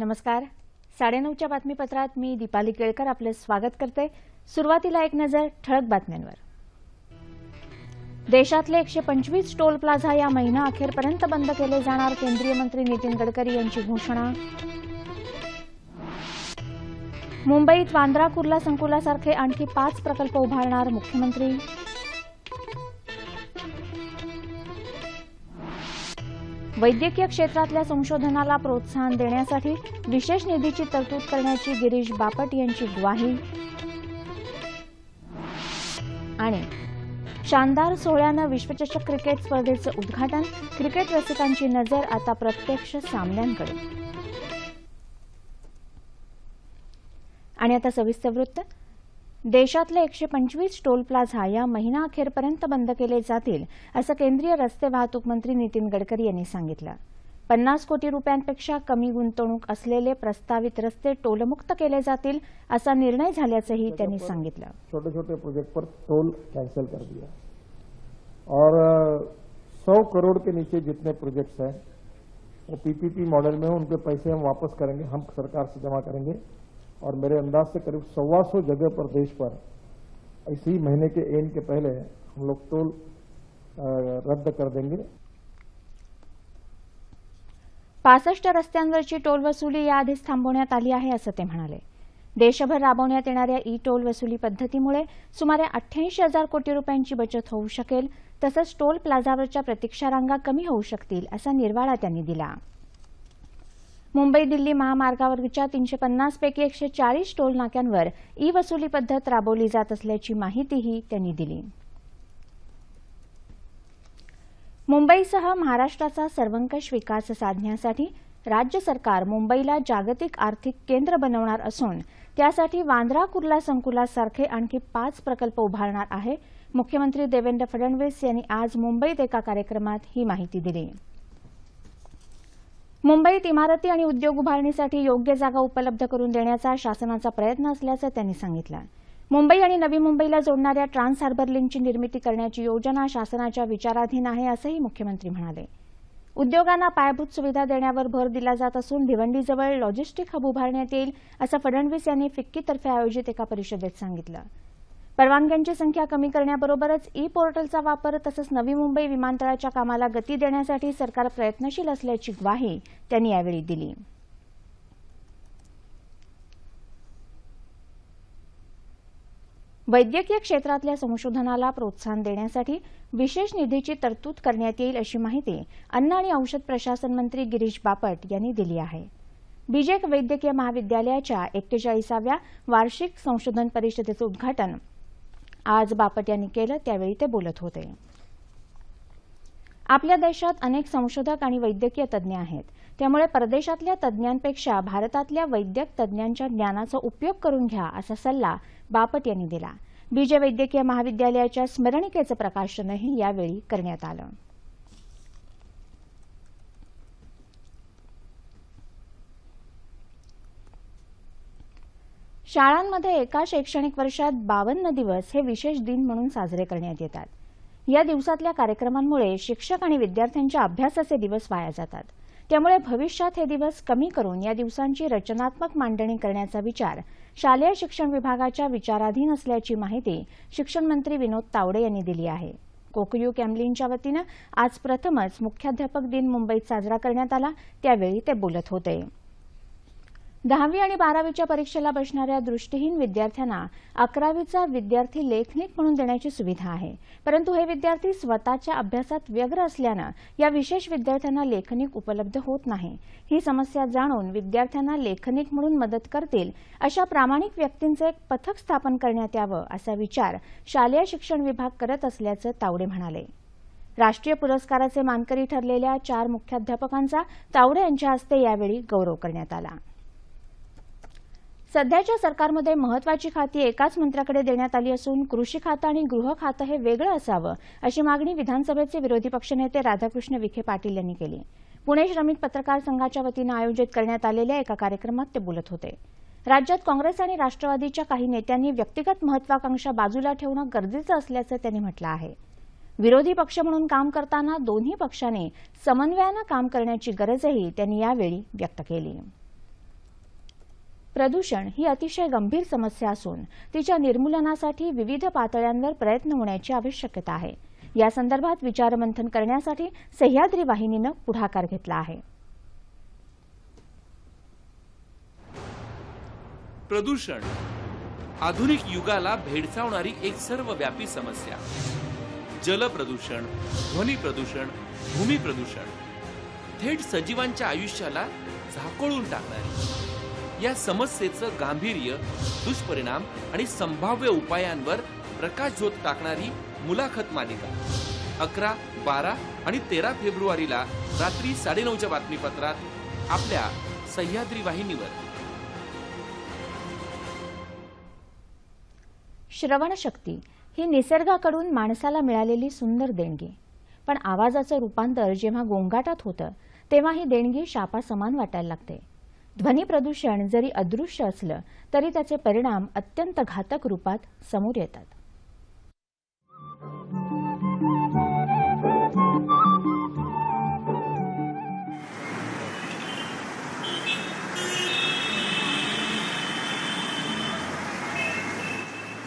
नमस्कार. 9:30च्या बातमीपत्रात मी दीपाली केळकर आपले स्वागत करते. सुरुवातीला एक नजर ठळक बातम्यांवर. देशातले 125 टोल प्लाझा या महिना अखेरपर्यंत बंद केले जाणार. केंद्रीय मंत्री नितीन गडकरी यांची घोषणा. मुंबईत वांद्रा कुर्ला संकुलासारखे आणखी 5 प्रकल्प उभारणार मुख्यमंत्री. वैद्यकीय क्षेत्रातल्या संशोधनाला प्रोत्साहन देण्यासाठी विशेष निधीची तरतूद करण्याची गिरीश बापट यांची ग्वाही. आणि शानदार सोहळ्यानं विश्वचषक क्रिकेट स्पर्धेचं उद्घाटन. क्रिकेट रसिकांची नजर आता प्रत्यक्ष सामन्यांकडे. आणि आता सविस्तर वृत्त. देशातले 125 टोल प्लाझा या महिना अखेरपर्यंत बंद केले जातील असं केंद्रीय रस्ते वाहतूक मंत्री नितीन गडकरी यांनी सांगितलं. 50 कोटी रुपयांपेक्षा कमी गुंतवणूक असलेले प्रस्तावित रस्ते टोलमुक्त केले जातील असा निर्णय झाल्याचंही त्यांनी सांगितलं. छोटे छोटे प्रोजेक्ट पर टोल कैंसिल कर दिया और 100 करोड़ के नीचे जितने प्रोजेक्ट्स हैं वो पीपीपी मॉडल में उनके पैसे हम वापस करेंगे, हम सरकार से जमा करेंगे और मेरे अंदाज से करीब 125 जगह पर देश पर इसी महीने के एंड के पहले हम लोग टोल रद्द कर देंगे. 65 रस्त्यांवरची टोल वसुली याआधीच थांबवण्यात आली आहे असं ते म्हणाले. देशभर राबवण्यात येणाऱ्या ई टोल वसुली पद्धतीमुळे सुमारे 88,000 कोटी रुपयांची बचत होऊ शकेल. तसंच टोल प्लाझावरच्या प्रतीक्षा रांगा कमी होऊ शकतील असा निर्वाळा त्यांनी दिला. मुंबई दिल्ली महामार्गावरच्या 350 पैकी 140 टोल नाक्यांवर ई वसुली पद्धत राबवली जात असल्याची माहितीही त्यांनी दिली. मुंबईसह महाराष्ट्राचा सर्वंकष विकास साधण्यासाठी राज्य सरकार मुंबईला जागतिक आर्थिक केंद्र बनवणार असून त्यासाठी वांद्रा कुर्ला संकुलासारखे आणखी 5 प्रकल्प उभारणार आहे. मुख्यमंत्री देवेंद्र फडणवीस यांनी आज मुंबईत एका कार्यक्रमात ही माहिती दिली. मुंबईत इमारती आणि उद्योग उभारणीसाठी योग्य जागा उपलब्ध करून देण्याचा शासनाचा प्रयत्न असल्याचं त्यांनी सांगितलं. मुंबई आणि नवी मुंबईला जोडणाऱ्या ट्रान्स हार्बर लिंकची निर्मिती करण्याची योजना शासनाच्या विचाराधीन आहे असंही मुख्यमंत्री म्हणाले. उद्योगांना पायाभूत सुविधा देण्यावर भर दिला जात असून भिवंडीजवळ लॉजिस्टिक हब उभारण्यात येईल असं फडणवीस यांनी फिक्कीतर्फे आयोजित एका परिषदेत सांगितलं. परवानग्यांची संख्या कमी करण्याबरोबरच ई पोर्टलचा वापर तसंच नवी मुंबई विमानतळाच्या कामाला गती देण्यासाठी सरकार प्रयत्नशील असल्याची ग्वाही त्यांनी यावेळी दिली. वैद्यकीय क्षेत्रातल्या संशोधनाला प्रोत्साहन देण्यासाठी विशेष निधीची तरतूद करण्यात येईल अशी माहिती अन्न आणि औषध प्रशासन मंत्री गिरीश बापट यांनी दिली आहे. बीजेक वैद्यकीय महाविद्यालयाच्या 41व्या वार्षिक संशोधन परिषदेचं उद्घाटन आज बापट यांनी केलं. त्यावेळी ते बोलत होते. आपल्या देशात अनेक संशोधक आणि वैद्यकीय तज्ज्ञ आहेत. त्यामुळे परदेशातल्या तज्ज्ञांपेक्षा भारतातल्या वैद्यक तज्ज्ञांच्या ज्ञानाचा उपयोग करून घ्या असा सल्ला बापट यांनी दिला. बीजे वैद्यकीय महाविद्यालयाच्या स्मरणिकेचं प्रकाशनही यावेळी करण्यात आलं. शाळांमध्ये एका शैक्षणिक वर्षात 52 दिवस हे विशेष दिन म्हणून साजरे करण्यात येतात. या दिवसातल्या कार्यक्रमांमुळे शिक्षक आणि विद्यार्थ्यांच्या अभ्यासाचे दिवस वाया जातात. त्यामुळे भविष्यात हे दिवस कमी करून या दिवसांची रचनात्मक मांडणी करण्याचा विचार शालेय शिक्षण विभागाच्या विचाराधीन असल्याची माहिती शिक्षण मंत्री विनोद तावडे यांनी दिली आहे. कोकयू कॅम्लिनच्या वतीनं आज प्रथमच मुख्याध्यापक दिन मुंबईत साजरा करण्यात आला. त्यावेळी ते बोलत होते. 10वी आणि 12वीच्या परीक्षेला बसणाऱ्या दृष्टिहीन विद्यार्थ्यांना 11वीचा विद्यार्थी लेखनिक म्हणून देण्याची सुविधा आहे. परंतु हे विद्यार्थी स्वतःच्या अभ्यासात व्यग्र असल्यानं या विशेष विद्यार्थ्यांना लेखनिक उपलब्ध होत नाही. ही समस्या जाणून विद्यार्थ्यांना लेखनिक म्हणून मदत करतील अशा प्रामाणिक व्यक्तींचं एक पथक स्थापन करण्यात यावं असा विचार शालेय शिक्षण विभाग करत असल्याचं तावडे म्हणाले. राष्ट्रीय पुरस्काराचे मानकरी ठरलेल्या 4 मुख्याध्यापकांचा तावडे यांच्या हस्ते यावेळी गौरव करण्यात आला. सध्याच्या सरकारमध्ये महत्वाची खाती एकाच मंत्र्याकडे देण्यात आली असून कृषी खातं आणि गृह खातं हे वेगळं असावं अशी मागणी विधानसभेचे विरोधी पक्षनेते राधाकृष्ण विखे पाटील यांनी केली. पुणे श्रमिक पत्रकार संघाच्या वतीनं आयोजित करण्यात आलेल्या एका कार्यक्रमात ते बोलत होते. राज्यात काँग्रेस आणि राष्ट्रवादीच्या काही नेत्यांनी व्यक्तिगत महत्वाकांक्षा बाजूला ठेवणं गरजेचं असल्याचं त्यांनी म्हटलं आहे. विरोधी पक्ष म्हणून काम करताना दोन्ही पक्षांनी समन्वयानं काम करण्याची गरजही त्यांनी यावेळी व्यक्त केली. प्रदूषण ही अतिशय गंभीर समस्या असून तिच्या निर्मूलनासाठी विविध पातळ्यांवर प्रयत्न होण्याची आवश्यकता आहे. या संदर्भात विचारमंथन करण्यासाठी सह्याद्री वाहिनीनं पुढाकार घेतला आहे. प्रदूषण आधुनिक युगाला भेडसावणारी एक सर्वव्यापी समस्या. जल प्रदूषण, ध्वनी प्रदूषण, भूमी प्रदूषण, थेट सजीवांच्या आयुष्याला झाकोळून टाकणारी या समस्येचं गांभीर्य, दुष्परिणाम आणि संभाव्य उपायांवर प्रकाशझोत टाकणारी मुलाखत मालिका 11, 12 आणि 13 फेब्रुवारीला रात्री 9:30च्या बातमीपत्रात आपल्या सह्याद्री वाहिनीवर. श्रवणशक्ती ही निसर्गाकडून माणसाला मिळालेली सुंदर देणगी. पण आवाजाचं रूपांतर जेव्हा गोंगाटात होतं तेव्हा ही देणगी शापासमान वाटायला लागते. ध्वनी प्रदूषण जरी अदृश्य असलं तरी त्याचे परिणाम अत्यंत घातक रूपात समोर येतात.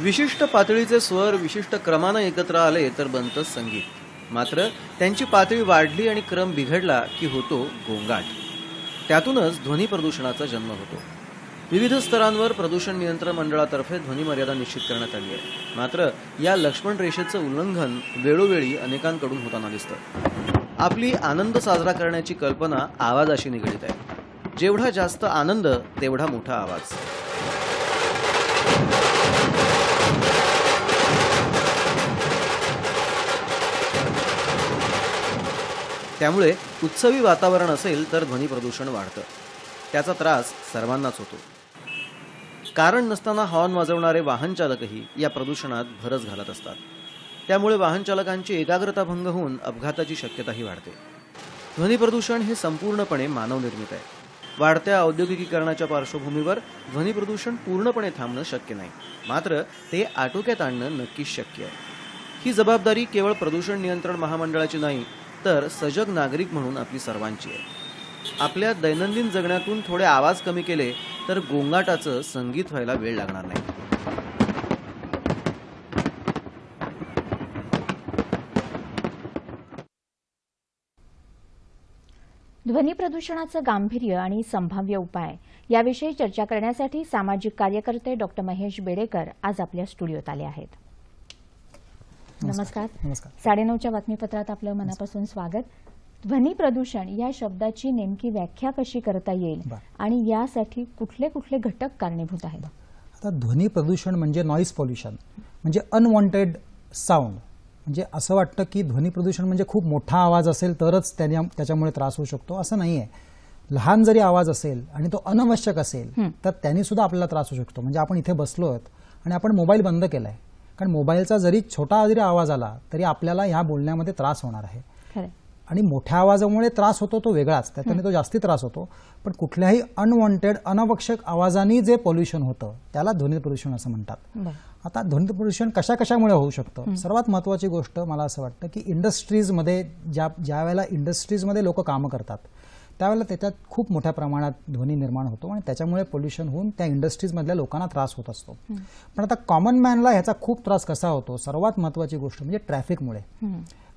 विशिष्ट पातळीचे स्वर विशिष्ट क्रमानं एकत्र आले तर बनतं संगीत. मात्र त्यांची पातळी वाढली आणि क्रम बिघडला की होतो गोंगाट. त्यातूनच ध्वनी प्रदूषणाचा जन्म होतो. विविध स्तरांवर प्रदूषण नियंत्रण मंडळातर्फे ध्वनी मर्यादा निश्चित करण्यात आली आहे. मात्र या लक्ष्मण रेषेचं उल्लंघन वेळोवेळी अनेकांकडून होताना दिसतं. आपली आनंद साजरा करण्याची कल्पना आवाजाशी निगडीत आहे. जेवढा जास्त आनंद तेवढा मोठा आवाज. त्यामुळे उत्सवी वातावरण असेल तर ध्वनी प्रदूषण वाढतं. त्याचा त्रास सर्वांनाच होतो. कारण नसताना हॉर्न वाजवणारे वाहन चालकही या प्रदूषणात भरच घालत असतात. त्यामुळे वाहन चालकांची एकाग्रता भंग होऊन अपघाताची शक्यताही वाढते. ध्वनी प्रदूषण हे संपूर्णपणे मानवनिर्मित आहे. वाढत्या औद्योगिकीकरणाच्या पार्श्वभूमीवर ध्वनी प्रदूषण पूर्णपणे थांबणं शक्य नाही. मात्र ते आटोक्यात आणणं नक्कीच शक्य आहे. ही जबाबदारी केवळ प्रदूषण नियंत्रण महामंडळाची नाही तर सजग नागरिक म्हणून आपली सर्वांची आहे. आपल्या दैनंदिन जगण्यातून थोडे आवाज कमी केले तर गोंगाटाचं संगीत व्हायला वेळ लागणार नाही. ध्वनी प्रदूषणाचं गांभीर्य आणि संभाव्य उपाय याविषयी चर्चा करण्यासाठी सामाजिक कार्यकर्ते डॉक्टर महेश बेडेकर आज आपल्या स्टुडिओत आले आहेत. नमस्कार. 9:30च्या बातमीपत्रात आपलं मनापासून स्वागत. ध्वनी प्रदूषण या शब्दाची नेमकी व्याख्या कशी करता येईल आणि यासाठी कुठले कुठले घटक कारणीभूत आहेत? आता ध्वनी प्रदूषण म्हणजे नॉईज पॉल्युशन, म्हणजे अनवॉन्टेड साऊंड. म्हणजे असं वाटतं की ध्वनी प्रदूषण म्हणजे खूप मोठा आवाज असेल तरच त्याच्यामुळे त्रास होऊ शकतो, असं नाही आहे. लहान जरी आवाज असेल आणि तो अनावश्यक असेल तर त्यांनी सुद्धा आपल्याला त्रास होऊ शकतो. म्हणजे आपण इथे बसलो आहोत आणि आपण मोबाईल बंद केलाय, कारण मोबाईलचा जरी छोटा जरी आवाज आला तरी आपल्याला ह्या बोलण्यामध्ये त्रास होणार आहे. आणि मोठ्या आवाजामुळे त्रास होतो तो वेगळाच, त्याच्याने तो जास्ती त्रास होतो. पण कुठल्याही अनवॉन्टेड अनावश्यक आवाजाने जे पोल्युशन होतं त्याला ध्वनी प्रदूषण असं म्हणतात. आता ध्वनी प्रदूषण कशामुळे होऊ शकतं? सर्वात महत्वाची गोष्ट मला असं वाटतं की इंडस्ट्रीजमध्ये ज्या वेळेला इंडस्ट्रीजमध्ये लोक कामं करतात त्यावेळेला त्याच्यात खूप मोठ्या प्रमाणात ध्वनी निर्माण होतो आणि त्याच्यामुळे पोल्युशन होऊन त्या इंडस्ट्रीजमधल्या लोकांना त्रास होत असतो. पण आता कॉमन मॅनला ह्याचा खूप त्रास कसा होतो? सर्वात महत्वाची गोष्ट म्हणजे ट्रॅफिकमुळे.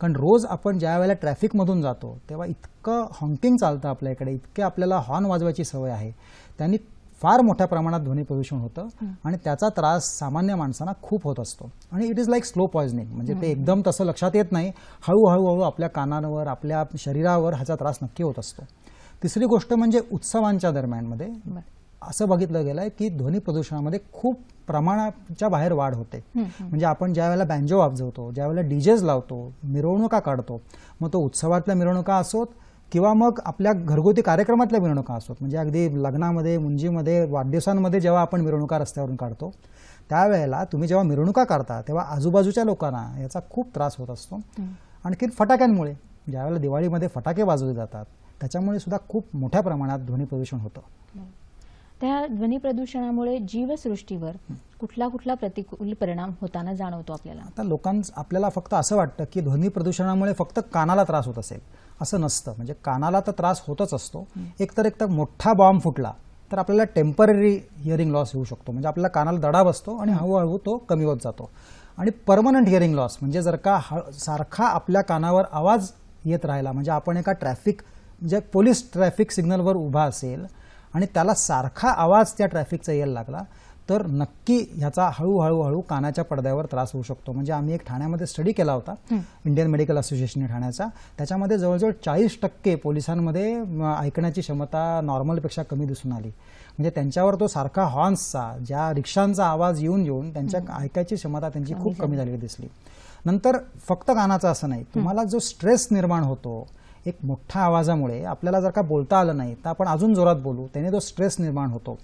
कारण रोज आपण ज्या वेळेला ट्रॅफिकमधून जातो तेव्हा इतकं हॉन्किंग चालतं आपल्याकडे, इतके आपल्याला हॉर्न वाजवायची सवय आहे, त्यांनी फार मोठ्या प्रमाणात ध्वनी प्रदूषण होतं आणि त्याचा त्रास सामान्य माणसांना खूप होत असतो. आणि it is like slow poisoning. म्हणजे ते एकदम तसं लक्षात येत नाही, हळूहळू आपल्या कानांवर आपल्या शरीरावर ह्याचा त्रास नक्की होत असतो. तिसरी गोष्ट म्हणजे उत्सवांच्या दरम्यानमध्ये असं बघितलं गेलंय की ध्वनी प्रदूषणामध्ये खूप प्रमाणाच्या बाहेर वाढ होते. म्हणजे आपण ज्या वेळेला बँजो वाजवतो, ज्या वेळेला डीजेज लावतो, मिरवणुका काढतो, मग तो उत्सवातल्या मिरवणुका असोत किंवा मग आपल्या घरगुती कार्यक्रमातल्या मिरवणुका असोत, म्हणजे अगदी लग्नामध्ये, मुंजीमध्ये, वाढदिवसांमध्ये जेव्हा आपण मिरवणुका रस्त्यावरून काढतो त्यावेळेला तुम्ही जेव्हा मिरवणुका काढता तेव्हा आजूबाजूच्या लोकांना याचा खूप त्रास होत असतो. आणखी फटाक्यांमुळे, ज्यावेळेला दिवाळीमध्ये फटाके वाजवले जातात त्याच्यामुळे सुद्धा खूप मोठ्या प्रमाणात ध्वनी प्रदूषण होतं. त्या ध्वनी प्रदूषणामुळे जीवसृष्टीवर कुठला प्रतिकूल परिणाम होताना जाणवतो आपल्याला? आता आपल्याला फक्त असं वाटतं की ध्वनी प्रदूषणामुळे फक्त कानाला त्रास होत असेल, असं नसतं. म्हणजे कानाला तर त्रास होतच असतो. एकतर मोठा बॉम्ब फुटला तर आपल्याला टेम्पररी हिअरिंग लॉस होऊ शकतो. म्हणजे आपल्याला कानाला दडा बसतो आणि हळूहळू तो कमी होत जातो. आणि परमनंट हिअरिंग लॉस म्हणजे जर का सारखा आपल्या कानावर आवाज येत राहिला, म्हणजे आपण एका म्हणजे पोलीस ट्रॅफिक सिग्नलवर उभा असेल आणि त्याला सारखा आवाज त्या ट्रॅफिकचा यायला लागला, तर नक्की ह्याचा हळूहळू कानाच्या पडद्यावर त्रास होऊ शकतो. म्हणजे आम्ही एक ठाण्यामध्ये स्टडी केला होता, इंडियन मेडिकल असोसिएशन ठाण्याचा. त्याच्यामध्ये जवळजवळ 40% पोलिसांमध्ये ऐकण्याची क्षमता नॉर्मलपेक्षा कमी दिसून आली. म्हणजे त्यांच्यावर तो सारखा हॉर्न्सचा, ज्या रिक्षांचा आवाज येऊन त्यांच्या ऐकायची क्षमता त्यांची खूप कमी झालेली दिसली. नंतर फक्त कानाचा असं नाही, तुम्हाला जो स्ट्रेस निर्माण होतो एक मोठ्या आवाजामुळे, आपल्याला जर का बोलता आलं नाही तर आपण अजून जोरात बोलू, त्याने जो स्ट्रेस निर्माण होतो.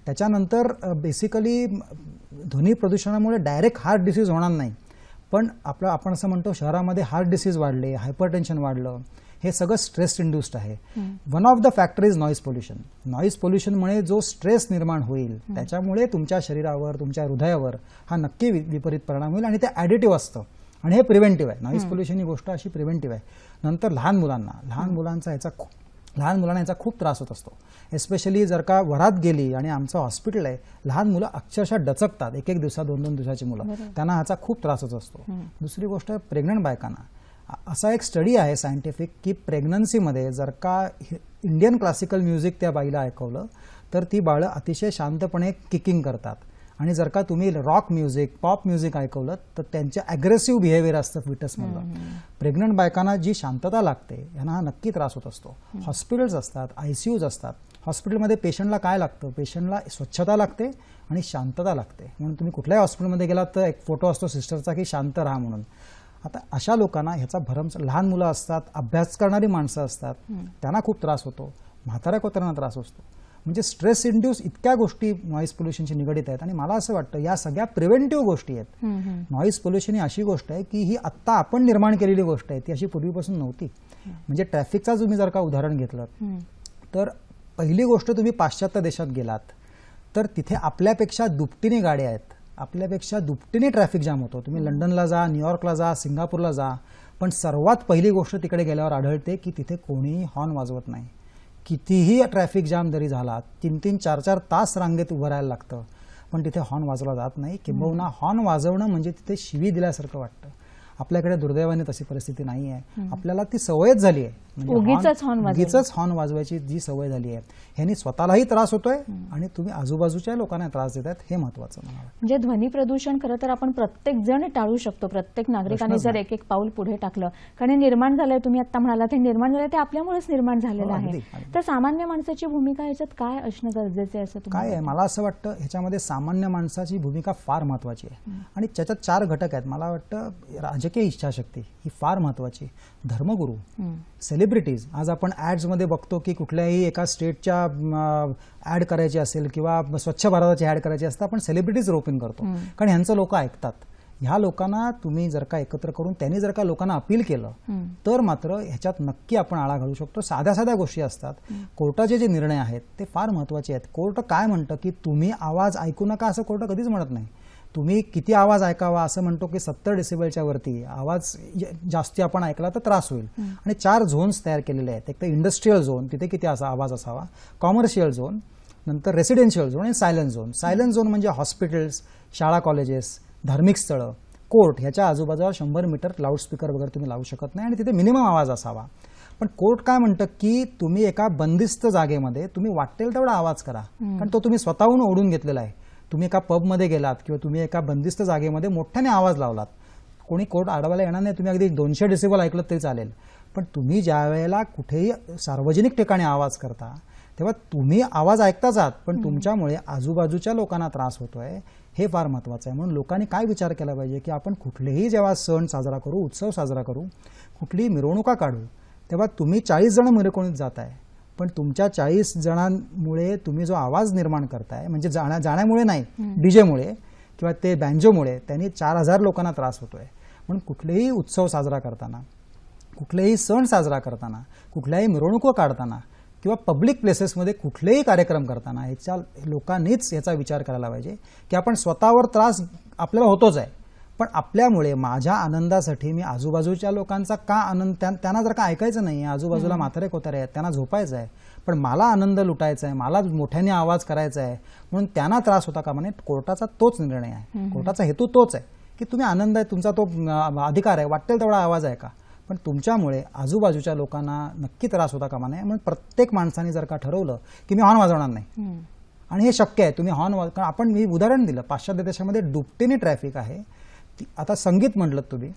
त्याच्यानंतर बेसिकली ध्वनी प्रदूषणामुळे डायरेक्ट हार्ट डिसीज होणार नाही, पण आपण असं म्हणतो शहरामध्ये हार्ट डिसीज वाढले, हायपरटेन्शन वाढलं, हे सगळं स्ट्रेस इंड्युस्ड आहे. One of the factor is noise pollution. Noise पोल्युशनमुळे जो स्ट्रेस निर्माण होईल त्याच्यामुळे तुमच्या शरीरावर, तुमच्या हृदयावर हा नक्की विपरीत परिणाम होईल आणि ते ॲडिटिव्ह असतं आणि हे प्रिव्हेंटिव्ह आहे. नॉईज पोल्युशन ही गोष्ट अशी प्रिव्हेंटिव्ह आहे. नंतर लहान मुलांना याचा खूप त्रास होत असतो. एस्पेशली जर का वरात गेली आणि आमचं हॉस्पिटल आहे, लहान मुलं अक्षरशः डचकतात, एक दिवसात 2-2 दिवसाची मुलं, त्यांना ह्याचा खूप त्रास होत असतो. दुसरी गोष्ट प्रेग्नंट बायकांना. असा एक स्टडी आहे सायंटिफिक की प्रेग्नन्सीमध्ये जर का इंडियन क्लासिकल म्युझिक त्या बाईला ऐकवलं तर ती बाळं अतिशय शांतपणे किकिंग करतात. आणि जर का तुम्ही रॉक म्युझिक, पॉप म्युझिक ऐकवलं तर त्यांचे अग्रेसिव्ह बिहेवियर असतं फिटसमधलं. प्रेग्नंट बायकांना जी शांतता लागते यांना हा नक्की त्रास होत असतो. हॉस्पिटल्स असतात, ICUs असतात. हॉस्पिटलमध्ये पेशंटला काय लागतं? पेशंटला स्वच्छता लागते आणि शांतता लागते. म्हणून तुम्ही कुठल्याही हॉस्पिटलमध्ये गेलात तर एक फोटो असतो सिस्टरचा की शांत राहा म्हणून. आता अशा लोकांना ह्याचा लहान मुलं असतात, अभ्यास करणारी माणसं असतात, त्यांना खूप त्रास होतो. म्हाताऱ्या कोत्र्यांना त्रास असतो. म्हणजे स्ट्रेस इंड्यूस इतक्या गोष्टी नॉईज पोल्युशनशी निगडीत आहेत. आणि मला असं वाटतं या सगळ्या प्रिव्हेंटिव्ह गोष्टी आहेत. नॉईज पोल्युशन ही अशी गोष्ट आहे की ही आत्ता आपण निर्माण केलेली गोष्ट आहे, ती अशी पूर्वीपासून नव्हती. म्हणजे ट्रॅफिकचा तुम्ही जर का उदाहरण घेतलं तर पहिली गोष्ट, तुम्ही पाश्चात्य देशात गेलात तर तिथे आपल्यापेक्षा दुपटीने गाड्या आहेत, आपल्यापेक्षा दुपटीने ट्रॅफिक जाम होतो. तुम्ही लंडनला जा, न्यूयॉर्कला जा, सिंगापूरला जा, पण सर्वात पहिली गोष्ट तिकडे गेल्यावर आढळते की तिथे कोणीही हॉर्न वाजवत नाही. कितीही ट्रॅफिक जाम जरी झाला, 3-3, 4-4 तास रांगेत उभं राहायला लागतं, पण तिथे हॉर्न वाजवला जात नाही. किंबहुना हॉर्न वाजवणं म्हणजे तिथे शिवी दिल्यासारखं वाटतं. आपल्याकडे दुर्दैवाने तशी परिस्थिती नाही आहे. आपल्याला ती सवयच झाली आहे. उगीचच हॉर्न वाजवायची जी सवय झाली आहे, ह्यानी स्वतःलाही त्रास होतोय आणि तुम्ही आजूबाजूच्या लोकांना त्रास देतात, हे महत्वाचं मला वाटतं. म्हणजे ध्वनी प्रदूषण खरं तर आपण प्रत्येक जण टाळू शकतो, प्रत्येक नागरिकाने जर एक पाऊल पुढे टाकलं. कारण हे निर्माण झालंय, तुम्ही आता म्हणाला ते निर्माण झालंय, ते आपल्यामुळेच निर्माण झालेलं आहे. तर सामान्य माणसाची भूमिका ह्याच्यात काय असणं गरजेचं आहे असं काय आहे? मला असं वाटतं ह्याच्यामध्ये सामान्य माणसाची भूमिका फार महत्वाची आहे. आणि त्याच्यात 4 घटक आहेत. मला वाटतं राजकीय इच्छाशक्ती ही फार महत्वाची, धर्मगुरू, सेलिब्रिटीज. आज आपण ॲड्समध्ये बघतो की कुठल्याही एका स्टेटच्या ॲड करायची असेल किंवा स्वच्छ भारताची ॲड करायची असते, आपण सेलिब्रिटीज रोपिंग करतो कारण ह्यांचं लोक ऐकतात. ह्या लोकांना तुम्ही जर का एकत्र करून त्यांनी जर का लोकांना अपील केलं तर मात्र ह्याच्यात नक्की आपण आळा घालू शकतो. साध्या गोष्टी असतात. कोर्टाचे जे निर्णय आहेत ते फार महत्वाचे आहेत. कोर्ट काय म्हणतं की तुम्ही आवाज ऐकू नका असं कोर्ट कधीच म्हणत नाही. तुम्ही किती आवाज ऐकावा असं म्हणतो की 70 डेसिबलच्या वरती आवाज जास्ती आपण ऐकला तर त्रास होईल. आणि 4 झोन्स तयार केलेले आहेत. एक तर इंडस्ट्रीयल झोन, तिथे किती आवाज असावा, कॉमर्शियल झोन, नंतर रेसिडेन्शियल झोन आणि सायलेंट झोन. सायलेंट झोन म्हणजे हॉस्पिटल्स, शाळा, कॉलेजेस, धार्मिक स्थळं, कोर्ट ह्याच्या आजूबाजूला 100 मीटर लाऊडस्पीकर वगैरे तुम्ही लावू शकत नाही आणि तिथे मिनिमम आवाज असावा. पण कोर्ट काय म्हणतं की तुम्ही एका बंदिस्त जागेमध्ये तुम्ही वाटेल तेवढा आवाज करा, कारण तो तुम्ही स्वतःहून ओढून घेतलेला आहे. तुम्ही एका पबमध्ये गेलात किंवा तुम्ही एका बंदिस्त जागेमध्ये मोठ्याने आवाज लावलात, कोणी कोर्ट अडवायला येणार नाही. तुम्ही अगदी 200 डेसिबल ऐकलं तरी चालेल. पण तुम्ही ज्या वेळेला कुठेही सार्वजनिक ठिकाणी आवाज करता तेव्हा तुम्ही आवाज ऐकताच आहात, पण तुमच्यामुळे आजूबाजूच्या लोकांना त्रास होतोय, हे फार महत्वाचं आहे. म्हणून लोकांनी काय विचार केला पाहिजे की आपण कुठलेही जेव्हा सण साजरा करू, उत्सव साजरा करू, कुठलीही मिरवणुका काढू, तेव्हा तुम्ही 40 जण मिरवणुकीत जाताय, पण तुमच्या 40 जणांमुळे तुम्ही जो आवाज निर्माण करताय, म्हणजे जाण्यामुळे नाही, डीजेमुळे किंवा ते बँजोमुळे त्यांनी 4000 लोकांना त्रास होतोय. म्हणून कुठलेही उत्सव साजरा करताना, कुठलेही सण साजरा करताना, कुठल्याही मिरवणुका काढताना किंवा पब्लिक प्लेसेसमध्ये कुठलेही कार्यक्रम करताना ह्याच्या लोकांनीच याचा विचार करायला पाहिजे की आपण स्वतःवर त्रास आपल्याला होतोच आहे, पण आपल्यामुळे माझ्या आनंदासाठी मी आजूबाजूच्या लोकांचा का आनंद, त्यांना जर का ऐकायचं नाही, आजूबाजूला म्हातारे कोतारे आहेत त्यांना झोपायचं आहे, पण मला आनंद लुटायचा आहे, मला मोठ्याने आवाज करायचा आहे म्हणून त्यांना त्रास होता कामा नये. कोर्टाचा तोच निर्णय आहे, कोर्टाचा हेतू तोच आहे की तुम्ही आनंद आहे, तुमचा तो अधिकार आहे, वाटेल तेवढा आवाज आहे का, पण तुमच्यामुळे आजूबाजूच्या लोकांना नक्की त्रास होता कामा नये. म्हणून प्रत्येक माणसाने जर का ठरवलं की मी हॉर्न वाजवणार नाही, आणि हे शक्य आहे, तुम्ही हॉर्न कारण आपण मी उदाहरण दिलं, पाश्चात्य देशामध्ये दुपटीने ट्रॅफिक आहे. आता संगीत म्हटलं तुम्ही,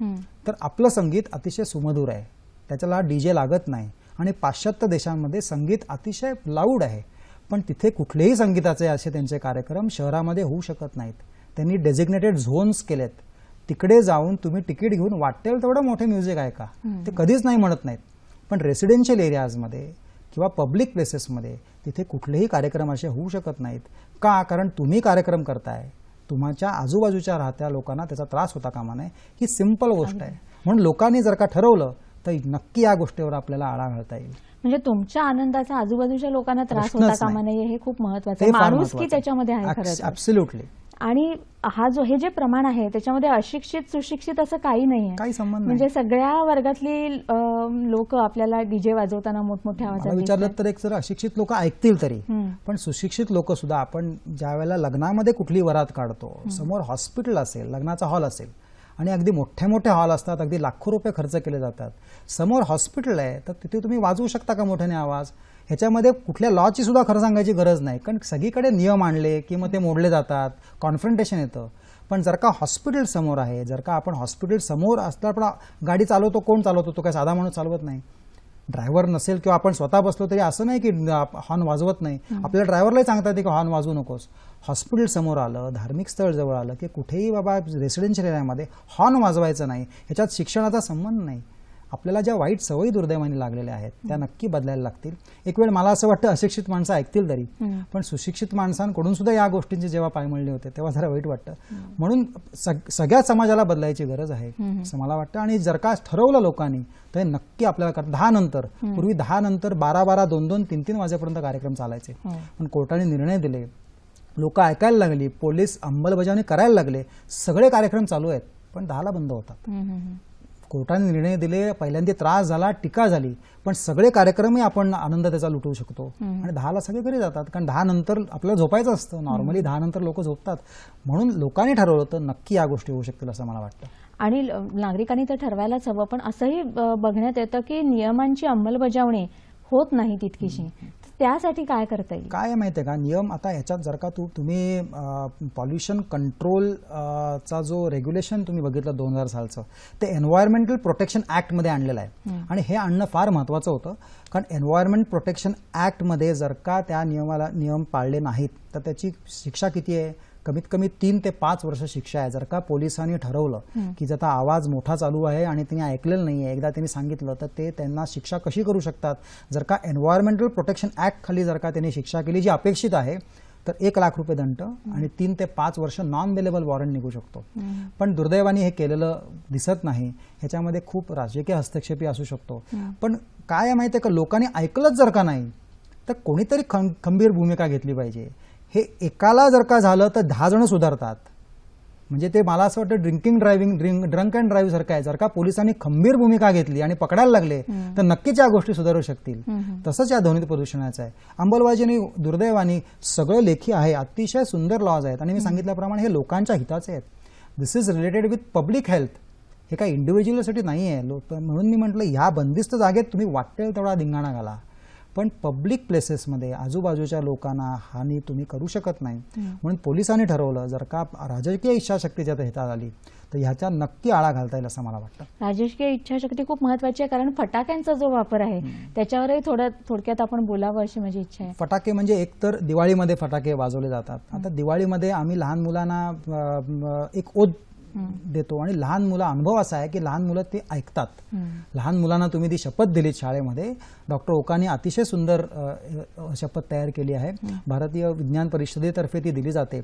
तर आपलं संगीत अतिशय सुमधुर आहे, त्याच्याला डीजे लागत नाही, आणि पाश्चात्य देशांमध्ये संगीत अतिशय लाऊड आहे, पण तिथे कुठलेही संगीताचे असे त्यांचे कार्यक्रम शहरामध्ये होऊ शकत नाहीत. त्यांनी डेझिग्नेटेड झोन्स केलेत, तिकडे जाऊन तुम्ही तिकीट घेऊन वाटेल तेवढं मोठे म्युझिक आहे का, ते कधीच नाही म्हणत नाहीत. पण रेसिडेन्शियल एरियाजमध्ये किंवा पब्लिक प्लेसेसमध्ये तिथे कुठलेही कार्यक्रम असे होऊ शकत नाहीत. का? कारण तुम्ही कार्यक्रम करताय, तुमच्या आजूबाजूच्या राहत्या लोकांना त्याचा त्रास होता कामा नये. ही सिंपल गोष्ट आहे. म्हणून लोकांनी जर का ठरवलं तर नक्की या गोष्टीवर आपल्याला आळा घालता येईल. म्हणजे तुमच्या आनंदाचा आजूबाजूच्या लोकांना त्रास प्रश्नच होता कामा नाही. नये, हे खूप महत्वाचं ते आहे. फार माणूस की महत्त्वाचं त्याच्यामध्ये आहे खरं तर. ऍब्सोल्युटली. आणि हे जे प्रमाण आहे त्याच्यामध्ये अशिक्षित सुशिक्षित असं काही नाही आहे. काही संबंध म्हणजे नाही. सगळ्या वर्गातली लोक आपल्याला डीजे वाजवताना मोठमोठ्या मला आवाजात विचारलं दिसतात. तर एक जर अशिक्षित लोक ऐकतील तरी, हम्म. पण सुशिक्षित लोक सुद्धा, आपण ज्या वेळेला लग्नामध्ये कुठली वरात काढतो, समोर हॉस्पिटल असेल, लग्नाचा हॉल असेल, आणि अगदी मोठे मोठे हॉल असतात, अगदी लाखो रुपये खर्च केले जातात, समोर हॉस्पिटल आहे, तर तिथे तुम्ही वाजवू शकता का मोठ्याने आवाज? ह्याच्यामध्ये कुठल्या लॉची सुद्धा खरं सांगायची गरज नाही, कारण सगळीकडे नियम आणले की मग ते मोडले जातात, कॉन्फ्रंटेशन येतं. पण जर का हॉस्पिटल समोर आहे, जर का आपण हॉस्पिटल समोर असता, पण गाडी चालवतो कोण चालवतो? तो काय साधा माणूस चालवत नाही. ड्रायव्हर नसेल किंवा आपण स्वतः बसलो तरी असं नाही की हॉर्न वाजवत नाही. आपल्या ड्रायव्हरलाही सांगता येते की हॉर्न वाजवू नकोस. हॉस्पिटल समोर आलं, धार्मिक स्थळ जवळ आलं की कुठेही बाबा रेसिडेन्शियल एरियामध्ये हॉर्न वाजवायचं नाही. ह्याच्यात शिक्षणाचा संबंध नाही. आपल्याला ज्या वाईट सवयी दुर्दैवाने लागलेल्या आहेत त्या नक्की बदलायला लागतील. एक वेळ मला असं वाटतं अशिक्षित माणसं ऐकतील तरी, पण सुशिक्षित माणसांकडून सुद्धा या गोष्टींची जेव्हा पायमळली होते तेव्हा जरा वाईट वाटतं. म्हणून सगळ्या समाजाला बदलायची गरज आहे असं मला वाटतं. आणि जर का ठरवलं लोकांनी तर नक्की आपल्याला 10 नंतर, पूर्वी 10 नंतर 12-12, 2-2, 3-3 वाजेपर्यंत कार्यक्रम चालायचे, पण कोर्टाने निर्णय दिले, लोक ऐकायला लागली, पोलीस अंमलबजावणी करायला लागले, सगळे कार्यक्रम चालू आहेत, पण 10ला बंद होतात. कोर्टाने निर्णय दिले, पहिल्यांदा त्रास झाला, टीका झाली, पण सगळे कार्यक्रमही आपण आनंद त्याचा लुटवू शकतो. आणि 10ला सगळे घरी जातात, कारण 10 नंतर आपल्याला झोपायचं असतं. नॉर्मली 10 नंतर लोक झोपतात. म्हणून लोकांनी ठरवलं तर नक्की या गोष्टी होऊ शकतील असं मला वाटतं. आणि नागरिकांनी तर ठरवायलाच हवं, पण असंही बघण्यात येतं की नियमांची अंमलबजावणी होत नाही तितकीशी. त्यासाठी काय करता येईल? काय माहिती आहे का, नियम आता ह्याच्यात जर का तुम्ही पॉल्युशन कंट्रोल चा जो रेग्युलेशन तुम्ही बघितलं 2000 सालचं, ते एन्व्हायरमेंटल प्रोटेक्शन ऍक्टमध्ये आणलेलं आहे. आणि हे आणणं फार महत्त्वाचं होतं, कारण एन्व्हायरमेंट प्रोटेक्शन ऍक्टमध्ये जर का त्या नियम पाळले नाहीत तर त्याची शिक्षा किती आहे? कमीत कमी 3 ते 5 वर्ष शिक्षा आहे. जर का पोलिसांनी ठरवलं की ज्याचा आवाज मोठा चालू आहे आणि त्यांनी ऐकलेलं नाहीये, एकदा त्यांनी सांगितलं, तर ते त्यांना शिक्षा कशी करू शकतात? जर का एन्व्हायरमेंटल प्रोटेक्शन ऍक्ट खाली जर का त्यांनी शिक्षा केली जी अपेक्षित आहे, तर 1 लाख रुपये दंड आणि 3 ते 5 वर्ष नॉन बेलेबल वॉरंट निघू शकतो. पण दुर्दैवाने हे केलेलं दिसत नाही. ह्याच्यामध्ये खूप राजकीय हस्तक्षेपही असू शकतो. पण काय माहिती आहे का, लोकांनी ऐकलंच जर का नाही तर कोणीतरी खंबीर भूमिका घेतली पाहिजे. हे एकाला जर का झालं तर 10 जण सुधारतात. म्हणजे ते मला असं वाटतं ड्रंक अँड ड्राईव्ह सारखं आहे. जर का पोलिसांनी खंबीर भूमिका घेतली आणि पकडायला लागले तर नक्कीच या गोष्टी सुधारू शकतील. तसंच या ध्वनी प्रदूषणाचं आहे. अंमलबजावणी दुर्दैवाने सगळं लेखी आहे, अतिशय सुंदर लॉज आहेत आणि मी सांगितल्याप्रमाणे हे लोकांच्या हिताचे आहेत. This is related with public health. हे काही इंडिव्हिज्युअलसाठी नाही आहे. म्हणून मी म्हटलं ह्या बंदिस्त जागेत तुम्ही वाटेल तेवढा धिंगाणा घाला, पण पब्लिक प्लेसेसमध्ये आजूबाजूच्या लोकांना हानी तुम्ही करू शकत नाही. म्हणून पोलिसांनी ठरवलं, जर का राजकीय इच्छाशक्ती ज्यात हितात आली तर ह्याच्या नक्की आळा घालता येईल असं मला वाटतं. राजकीय इच्छाशक्ती खूप महत्वाची आहे, कारण फटाक्यांचा जो वापर आहे त्याच्यावरही थोडक्यात आपण बोलावं अशी माझी इच्छा आहे. फटाके म्हणजे एकतर दिवाळीमध्ये फटाके वाजवले जातात. आता दिवाळीमध्ये आम्ही लहान मुलांना एक ओध देतो आणि लहान मुलं, अनुभव असा आहे की लहान मुलं ते ऐकतात. लहान मुलांना तुम्ही ती शपथ दिली शाळेमध्ये, डॉक्टर ओकांनी अतिशय सुंदर शपथ तयार केली आहे. भारतीय विज्ञान परिषदेतर्फे ती दिली जाते.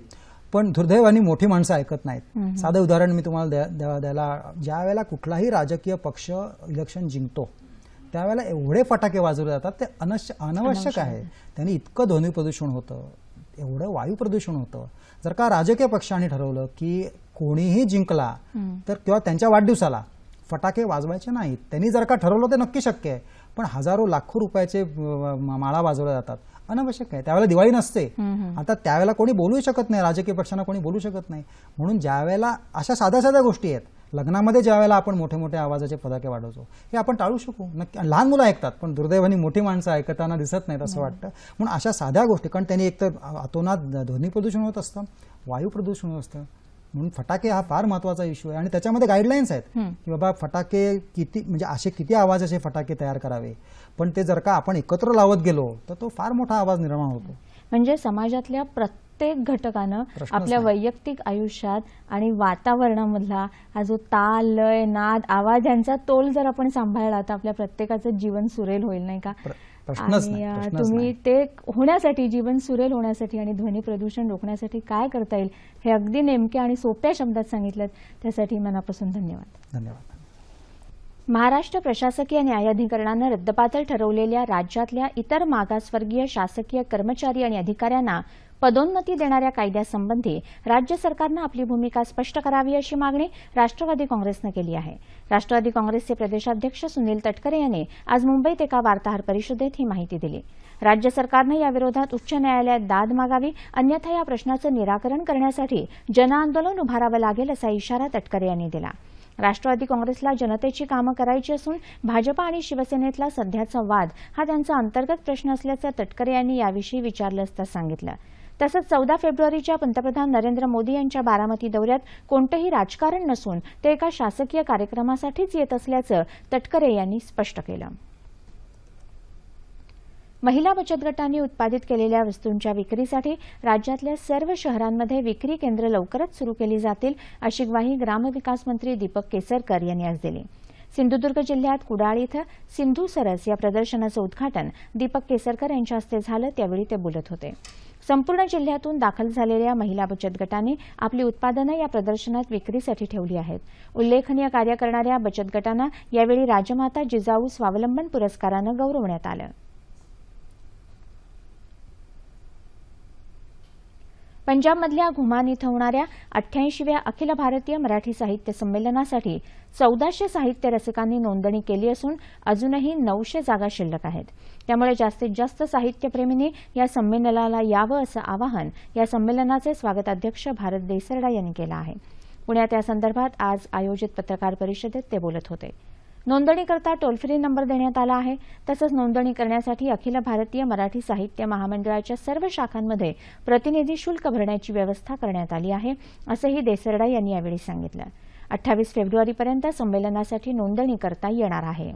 पण दुर्दैवाने मोठी माणसं ऐकत नाहीत. साधं उदाहरण मी तुम्हाला द्यायला, ज्या वेळेला कुठलाही राजकीय पक्ष इलेक्शन जिंकतो त्यावेळेला एवढे फटाके वाजवले जातात, ते अनावश्यक आहे. त्यांनी इतकं ध्वनी प्रदूषण होतं, एवढं वायू प्रदूषण होतं. जर का राजकीय पक्षांनी ठरवलं की कोणीही जिंकला तर किंवा त्यांच्या वाढदिवसाला फटाके वाजवायचे नाहीत, त्यांनी जर का ठरवलं ते नक्की शक्य आहे. पण हजारो लाखो रुपयाचे माळा वाजवल्या जातात, अनावश्यक आहे. त्यावेळेला दिवाळी नसते. आता त्यावेळेला कोणी बोलू शकत नाही, राजकीय पक्षांना कोणी बोलू शकत नाही. म्हणून ज्यावेळेला अशा साध्या साध्या गोष्टी आहेत, लग्नामध्ये ज्यावेळेला आपण मोठे मोठे आवाजाचे फटाके वाढवतो, हे आपण टाळू शकू. नक्की लहान मुलं ऐकतात, पण दुर्दैवाने मोठी माणसं ऐकताना दिसत नाहीत असं वाटतं. म्हणून अशा साध्या गोष्टी, कारण त्यांनी एकतर अतोनात ध्वनी प्रदूषण होत असतं, वायू प्रदूषण होत असतं. म्हणून फटाके हा फार महत्वाचा इश्यू आहे आणि त्याच्यामध्ये गाईडलाईन्स आहेत की बाबा फटाके किती, म्हणजे असे किती आवाजाचे फटाके तयार करावे. पण ते जर का आपण एकत्र लावत गेलो तर तो फार मोठा आवाज निर्माण होतो. म्हणजे समाजातल्या प्रत्येक घटकानं आपल्या वैयक्तिक आयुष्यात आणि वातावरणामधला हा जो ताल, लय, नाद, आवाज यांचा तोल जर आपण सांभाळला तर आपल्या प्रत्येकाचं जीवन सुरेल होईल, नाही का? आणि तुम्ही ते होण्यासाठी, जीवन सुरेल होण्यासाठी आणि ध्वनी प्रदूषण रोखण्यासाठी काय करता येईल हे अगदी नेमक्या आणि सोप्या शब्दात सांगितलं, त्यासाठी मनापासून धन्यवाद. धन्यवाद. महाराष्ट्र प्रशासकीय न्यायाधिकरणानं रद्दबातल ठरवलेल्या राज्यातल्या इतर मागासवर्गीय शासकीय कर्मचारी आणि अधिकाऱ्यांना पदोन्नती देणाऱ्या कायद्यासंबंधी राज्य सरकारनं आपली भूमिका स्पष्ट करावी अशी मागणी राष्ट्रवादी काँग्रेसनं केली आहे. राष्ट्रवादी काँग्रेसचे प्रदेशाध्यक्ष सुनील तटकरे यांनी आज मुंबईत एका वार्ताहर परिषदेत ही माहिती दिली. राज्य सरकारनं याविरोधात उच्च न्यायालयात दाद मागावी, अन्यथा या प्रश्नाचं निराकरण करण्यासाठी जनआंदोलन उभारावं लागेल असा इशारा तटकरे यांनी दिला. राष्ट्रवादी काँग्रेसला जनतेची कामं करायची असून भाजपा आणि शिवसेनेतला सध्याचा वाद हा त्यांचा अंतर्गत प्रश्न असल्याचं तटकरे यांनी याविषयी विचारलं असता सांगितलं. तसंच 14 फेब्रुवारीच्या पंतप्रधान नरेंद्र मोदी यांच्या बारामती दौऱ्यात कोणतंही राजकारण नसून ते एका शासकीय कार्यक्रमासाठीच येत असल्याचं तटकरे यांनी स्पष्ट केलं. महिला बचत गटांनी उत्पादित केलेल्या वस्तूंच्या विक्रीसाठी राज्यातल्या सर्व शहरांमध्ये विक्री केंद्र लवकरच सुरू केली जातील अशी ग्वाही ग्रामविकास मंत्री दीपक केसरकर यांनी आज दिली. सिंधुदुर्ग जिल्ह्यात कुडाळ इथं सिंधू सरस या प्रदर्शनाचं उद्घाटन दीपक केसरकर यांच्या हस्ते झालं, त्यावेळी ते बोलत होते. संपूर्ण जिल्ह्यातून दाखल झालेल्या महिला बचत गटांनी आपली उत्पादनं या प्रदर्शनात विक्रीसाठी ठेवली आहेत. उल्लेखनीय कार्य करणाऱ्या बचत गटांना यावेळी राजमाता जिजाऊ स्वावलंबन पुरस्कारानं गौरवण्यात आलं. पंजाबमधल्या घुमान इथं होणाऱ्या 88व्या अखिल भारतीय मराठी साहित्य संमेलनासाठी 1400 साहित्य रसिकांनी नोंदणी केली असून अजूनही 900 जागा शिल्लक आहेत. त्यामुळे जास्तीत जास्त साहित्यप्रेमींनी या संमेलनाला यावं असं आवाहन या संमेलनाचे स्वागताध्यक्ष भारत देसरडा यांनी केलं आहे. पुण्यात यासंदर्भात आज आयोजित पत्रकार परिषदेत ते बोलत होते. नोंदणीकरता टोल फ्री नंबर देण्यात आला आहे. तसंच नोंदणी करण्यासाठी अखिल भारतीय मराठी साहित्य महामंडळाच्या सर्व शाखांमध्ये प्रतिनिधी शुल्क भरण्याची व्यवस्था करण्यात आली आहे, असंही देसरडा यांनी यावेळी सांगितलं. 28 फेब्रुवारीपर्यंत संमेलनासाठी नोंदणी करता येणार आहे.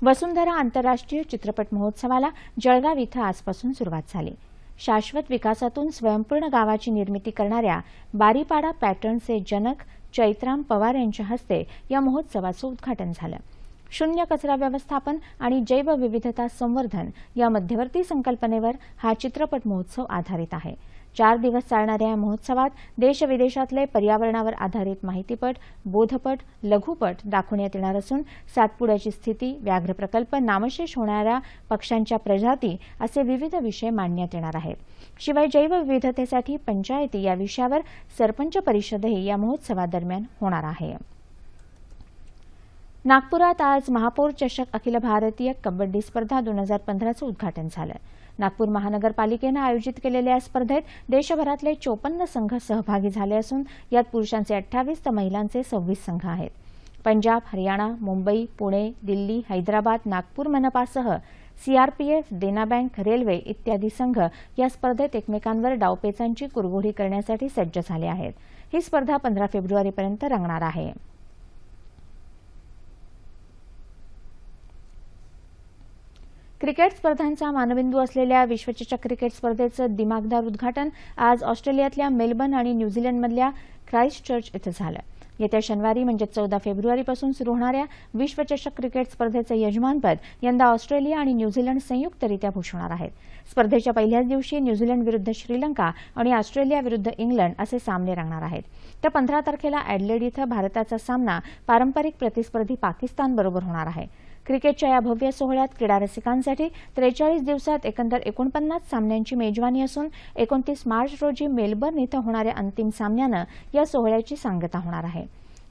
वसुंधरा आंतरराष्ट्रीय चित्रपट महोत्सवाला जळगाव इथं आजपासून सुरुवात झाली. शाश्वत विकासातून स्वयंपूर्ण गावाची निर्मिती करणाऱ्या बारीपाडा पॅटर्नचे जनक चैत्राम पवार यांच्या हस्ते या महोत्सवाचं उद्घाटन झालं. शून्य कचरा व्यवस्थापन आणि जैवविविधता संवर्धन या मध्यवर्ती संकल्पनेवर हा चित्रपट महोत्सव आधारित आहे. 4 दिवस चालणाऱ्या या महोत्सवात देशविदेशातले पर्यावरणावर आधारित माहितीपट, बोधपट, लघुपट दाखवण्यात येणार असून सातपुड्याची स्थिती, व्याघ्र प्रकल्प, नामशेष होणाऱ्या पक्ष्यांच्या प्रजाती असे विविध विषय मांडण्यात येणार आहेत. शिवाय जैवविविधतेसाठी पंचायती या विषयावर सरपंच परिषदही या महोत्सवादरम्यान होणार आहे. नागपुरात आज महापौर चषक अखिल भारतीय कबड्डी स्पर्धा 2015चं उद्घाटन झालं. नागपूर महानगरपालिकेनं आयोजित केलेल्या या स्पर्धेत देशभरातले 54 संघ सहभागी झाले असून यात पुरुषांचे 28 तर महिलांचे 26 संघ आहेत. पंजाब, हरियाणा, मुंबई, पुणे, दिल्ली, हैदराबाद, नागपूर मनपासह सीआरपीएफ, देना बँक, रेल्वे इत्यादी संघ या स्पर्धेत एकमेकांवर डावपेचांची कुरघोडी करण्यासाठी सज्ज झाले आहेत. ही स्पर्धा 15 फेब्रुवारीपर्यंत रंगणार आहे. क्रिकेट स्पर्धांचा मानबिंदू असलेल्या विश्वचषक क्रिकेट स्पर्धेचं दिमागदार उद्घाटन आज ऑस्ट्रेलियातल्या मेलबर्न आणि न्यूझीलंडमधल्या ख्राइस्टचर्च इथं झालं. येत्या शनिवारी म्हणजे 14 फेब्रुवारीपासून सुरू होणाऱ्या विश्वचषक क्रिकेट स्पर्धेचं यजमानपद यंदा ऑस्ट्रेलिया आणि न्यूझीलंड संयुक्तरित्या भूषवणार आहेत. स्पर्धेच्या पहिल्याच दिवशी न्यूझीलंड विरुद्ध श्रीलंका आणि ऑस्ट्रेलिया विरुद्ध इंग्लंड असे सामने रंगणार आहेत. तर 15 तारखेला ॲडलेड इथं भारताचा सामना पारंपरिक प्रतिस्पर्धी पाकिस्तानबरोबर होणार आहे. क्रिकेटच्या या भव्य सोहळ्यात क्रीडा रसिकांसाठी 43 दिवसात एकंदर 49 सामन्यांची मेजवानी असून 29 मार्च रोजी मेलबर्न इथं होणाऱ्या अंतिम सामन्यानं या सोहळ्याची सांगता होणार आहे.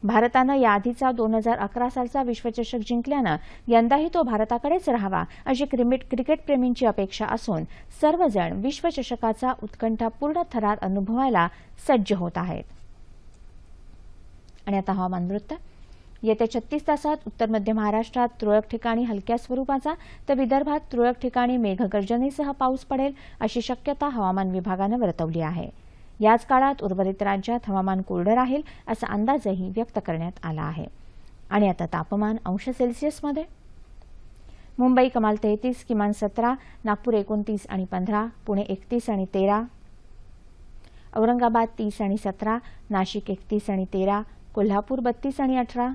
भारतानं याआधीचा 2011 सालचा विश्वचषक जिंकल्यानं यंदाही तो भारताकडेच राहावा अशी क्रिकेटप्रेमींची अपेक्षा असून सर्वजण विश्वचषकाचा उत्कंठापूर्ण थरार अनुभवायला सज्ज होत आहेत. आणि आता हवामान वृत्त. येत्या 36 तासात उत्तर मध्य महाराष्ट्रात तुरळक ठिकाणी हलक्या स्वरूपाचा तर विदर्भात तुरळक ठिकाणी मेघगर्जनेसह पाऊस पडेल अशी शक्यता हवामान विभागानं वर्तवली आहे. याच काळात उर्वरित राज्यात हवामान कोरडं राहील असा अंदाजही व्यक्त करण्यात आला आहे. आणि आता तापमान अंश सेल्सिअसमध्ये. मुंबई कमाल 33, किमान 17, नागपूर 29 आणि 15, पुणे 31 आणि 13, औरंगाबाद 30 आणि 17, नाशिक 31 आणि 13, कोल्हापूर 32 आणि 18,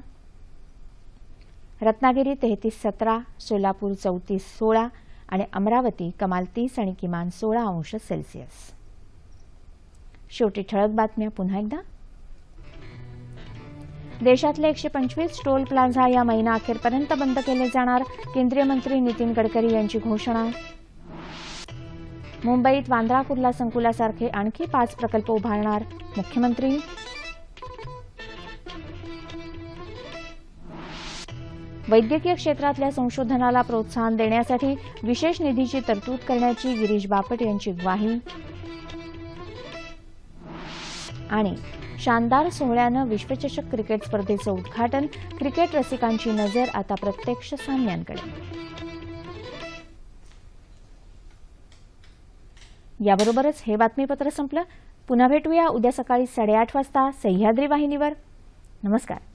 रत्नागिरी 33, 17, सोलापूर 34, 16 आणि अमरावती कमाल 30 आणि किमान 16 अंश सेल्सिअस. शेवटी ठळक बातम्या पुन्हा एकदा. देशातले 125 टोल प्लाझा या महिना अखेरपर्यंत बंद केले जाणार, केंद्रीय मंत्री नितीन गडकरी यांची घोषणा. मुंबईत वांद्रा कुर्ला संकुलासारखे आणखी 5 प्रकल्प उभारणार मुख्यमंत्री. वैद्यकीय क्षेत्रातल्या संशोधनाला प्रोत्साहन देण्यासाठी विशेष निधीची तरतूद करण्याची गिरीश बापट यांची ग्वाही. आणि शानदार सोहळ्यानं विश्वचषक क्रिकेट स्पर्धेचं उद्घाटन, क्रिकेट रसिकांची नजर आता प्रत्यक्ष सामन्यांकडे. याबरोबरच हे बातमीपत्र संपलं. पुन्हा भेटूया उद्या सकाळी 8:30 वाजता सह्याद्री वाहिनीवर. नमस्कार.